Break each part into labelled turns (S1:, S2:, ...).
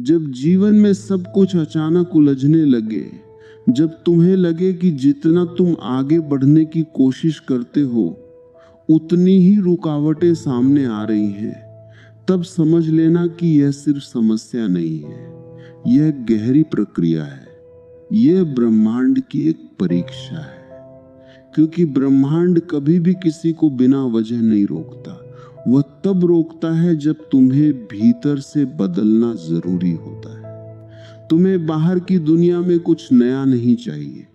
S1: जब जीवन में सब कुछ अचानक उलझने लगे, जब तुम्हें लगे कि जितना तुम आगे बढ़ने की कोशिश करते हो उतनी ही रुकावटें सामने आ रही हैं, तब समझ लेना कि यह सिर्फ समस्या नहीं है, यह गहरी प्रक्रिया है। यह ब्रह्मांड की एक परीक्षा है, क्योंकि ब्रह्मांड कभी भी किसी को बिना वजह नहीं रोकता। वह तब रोकता है जब तुम्हें भीतर से बदलना जरूरी होता है। तुम्हें बाहर की दुनिया में कुछ नया नहीं चाहिए,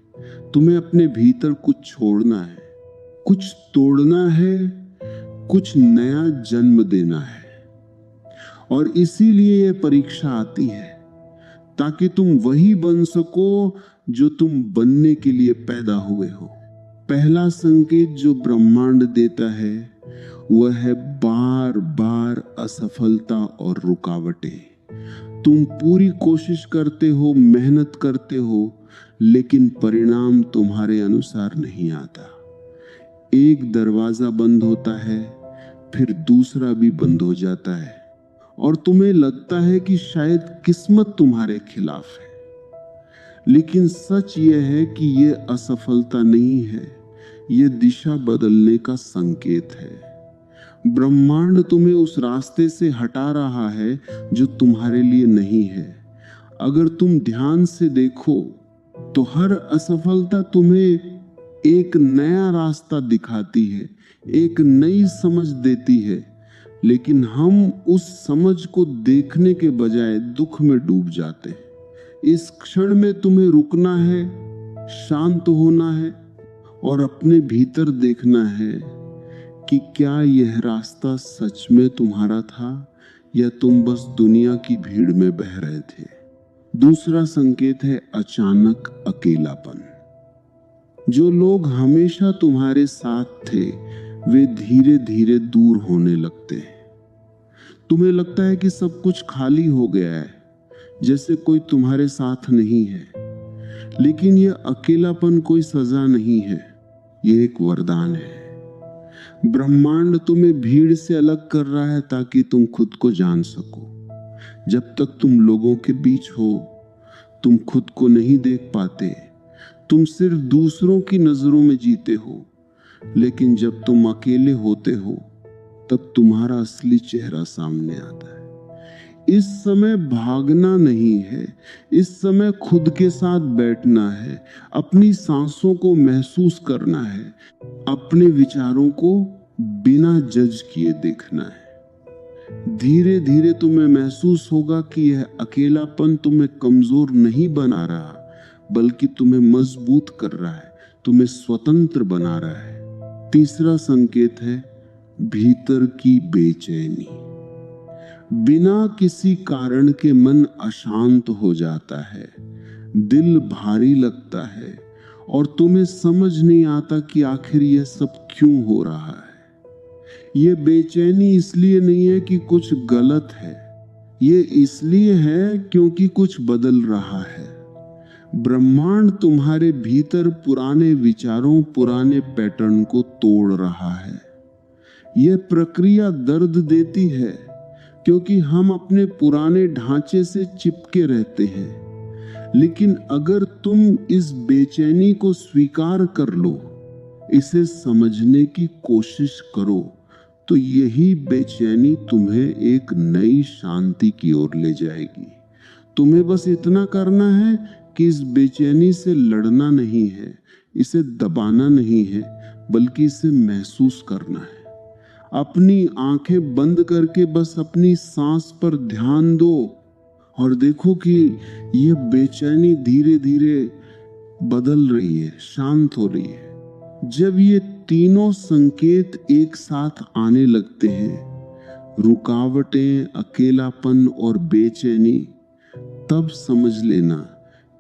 S1: तुम्हें अपने भीतर कुछ छोड़ना है, कुछ तोड़ना है, कुछ नया जन्म देना है। और इसीलिए यह परीक्षा आती है, ताकि तुम वही बन सको जो तुम बनने के लिए पैदा हुए हो। पहला संकेत जो ब्रह्मांड देता है वह है बार बार असफलता और रुकावटें। तुम पूरी कोशिश करते हो, मेहनत करते हो, लेकिन परिणाम तुम्हारे अनुसार नहीं आता। एक दरवाजा बंद होता है, फिर दूसरा भी बंद हो जाता है, और तुम्हें लगता है कि शायद किस्मत तुम्हारे खिलाफ है। लेकिन सच यह है कि यह असफलता नहीं है, यह दिशा बदलने का संकेत है। ब्रह्मांड तुम्हें उस रास्ते से हटा रहा है जो तुम्हारे लिए नहीं है। अगर तुम ध्यान से देखो तो हर असफलता तुम्हें एक नया रास्ता दिखाती है, एक नई समझ देती है। लेकिन हम उस समझ को देखने के बजाय दुख में डूब जाते हैं। इस क्षण में तुम्हें रुकना है, शांत होना है और अपने भीतर देखना है कि क्या यह रास्ता सच में तुम्हारा था या तुम बस दुनिया की भीड़ में बह रहे थे। दूसरा संकेत है अचानक अकेलापन। जो लोग हमेशा तुम्हारे साथ थे वे धीरे धीरे दूर होने लगते हैं। तुम्हें लगता है कि सब कुछ खाली हो गया है, जैसे कोई तुम्हारे साथ नहीं है। लेकिन यह अकेलापन कोई सजा नहीं है, यह एक वरदान है। ब्रह्मांड तुम्हें भीड़ से अलग कर रहा है ताकि तुम खुद को जान सको। जब तक तुम लोगों के बीच हो तुम खुद को नहीं देख पाते, तुम सिर्फ दूसरों की नजरों में जीते हो। लेकिन जब तुम अकेले होते हो तब तुम्हारा असली चेहरा सामने आता है। इस समय भागना नहीं है, इस समय खुद के साथ बैठना है, अपनी सांसों को महसूस करना है, अपने विचारों को बिना जज किए देखना है। धीरे धीरे तुम्हें महसूस होगा कि यह अकेलापन तुम्हें कमजोर नहीं बना रहा, बल्कि तुम्हें मजबूत कर रहा है, तुम्हें स्वतंत्र बना रहा है। तीसरा संकेत है भीतर की बेचैनी। बिना किसी कारण के मन अशांत हो जाता है, दिल भारी लगता है और तुम्हें समझ नहीं आता कि आखिर यह सब क्यों हो रहा है। यह बेचैनी इसलिए नहीं है कि कुछ गलत है, यह इसलिए है क्योंकि कुछ बदल रहा है। ब्रह्मांड तुम्हारे भीतर पुराने विचारों, पुराने पैटर्न को तोड़ रहा है। यह प्रक्रिया दर्द देती है क्योंकि हम अपने पुराने ढांचे से चिपके रहते हैं। लेकिन अगर तुम इस बेचैनी को स्वीकार कर लो, इसे समझने की कोशिश करो, तो यही बेचैनी तुम्हें एक नई शांति की ओर ले जाएगी। तुम्हें बस इतना करना है कि इस बेचैनी से लड़ना नहीं है, इसे दबाना नहीं है, बल्कि इसे महसूस करना है। अपनी आंखें बंद करके बस अपनी सांस पर ध्यान दो और देखो कि यह बेचैनी धीरे धीरे बदल रही है, शांत हो रही है। जब ये तीनों संकेत एक साथ आने लगते हैं, रुकावटें, अकेलापन और बेचैनी, तब समझ लेना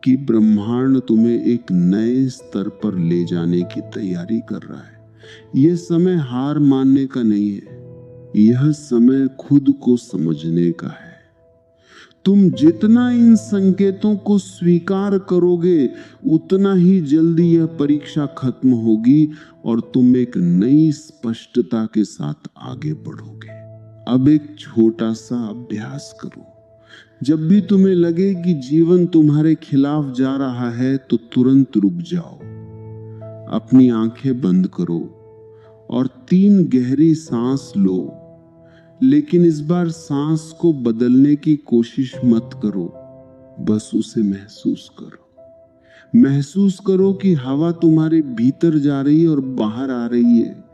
S1: कि ब्रह्मांड तुम्हें एक नए स्तर पर ले जाने की तैयारी कर रहा है। यह समय हार मानने का नहीं है, यह समय खुद को समझने का है। तुम जितना इन संकेतों को स्वीकार करोगे उतना ही जल्दी यह परीक्षा खत्म होगी और तुम एक नई स्पष्टता के साथ आगे बढ़ोगे। अब एक छोटा सा अभ्यास करो। जब भी तुम्हें लगे कि जीवन तुम्हारे खिलाफ जा रहा है तो तुरंत रुक जाओ, अपनी आंखें बंद करो और 3 गहरी सांस लो। लेकिन इस बार सांस को बदलने की कोशिश मत करो, बस उसे महसूस करो। महसूस करो कि हवा तुम्हारे भीतर जा रही है और बाहर आ रही है।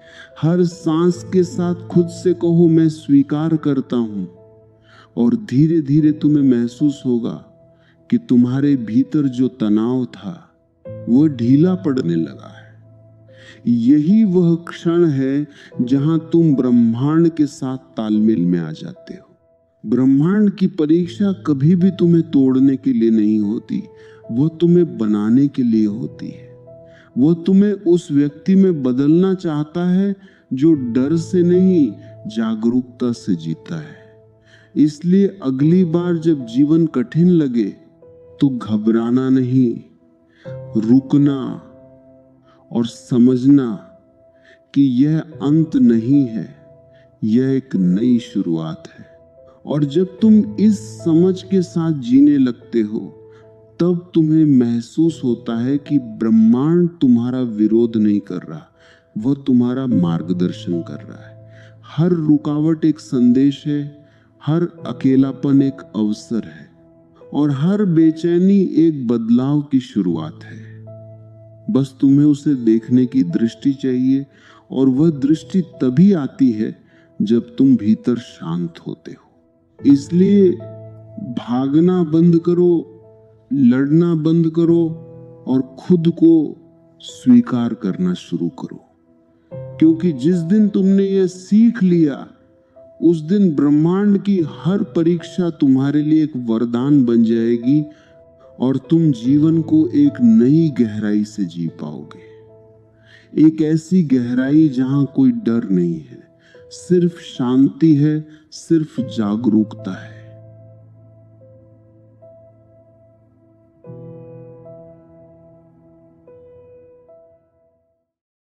S1: हर सांस के साथ खुद से कहो, मैं स्वीकार करता हूं। और धीरे धीरे तुम्हें महसूस होगा कि तुम्हारे भीतर जो तनाव था वो ढीला पड़ने लगा है। यही वह क्षण है जहां तुम ब्रह्मांड के साथ तालमेल में आ जाते हो। ब्रह्मांड की परीक्षा कभी भी तुम्हें तोड़ने के लिए नहीं होती, वह तुम्हें बनाने के लिए होती है। वह तुम्हें उस व्यक्ति में बदलना चाहता है जो डर से नहीं, जागरूकता से जीता है। इसलिए अगली बार जब जीवन कठिन लगे तो घबराना नहीं, रुकना और समझना कि यह अंत नहीं है, यह एक नई शुरुआत है। और जब तुम इस समझ के साथ जीने लगते हो तब तुम्हें महसूस होता है कि ब्रह्मांड तुम्हारा विरोध नहीं कर रहा, वह तुम्हारा मार्गदर्शन कर रहा है। हर रुकावट एक संदेश है, हर अकेलापन एक अवसर है और हर बेचैनी एक बदलाव की शुरुआत है। बस तुम्हें उसे देखने की दृष्टि चाहिए और वह दृष्टि तभी आती है जब तुम भीतर शांत होते हो। इसलिए भागना बंद करो, लड़ना बंद करो और खुद को स्वीकार करना शुरू करो। क्योंकि जिस दिन तुमने यह सीख लिया उस दिन ब्रह्मांड की हर परीक्षा तुम्हारे लिए एक वरदान बन जाएगी और तुम जीवन को एक नई गहराई से जी पाओगे। एक ऐसी गहराई जहां कोई डर नहीं है, सिर्फ शांति है, सिर्फ जागरूकता है।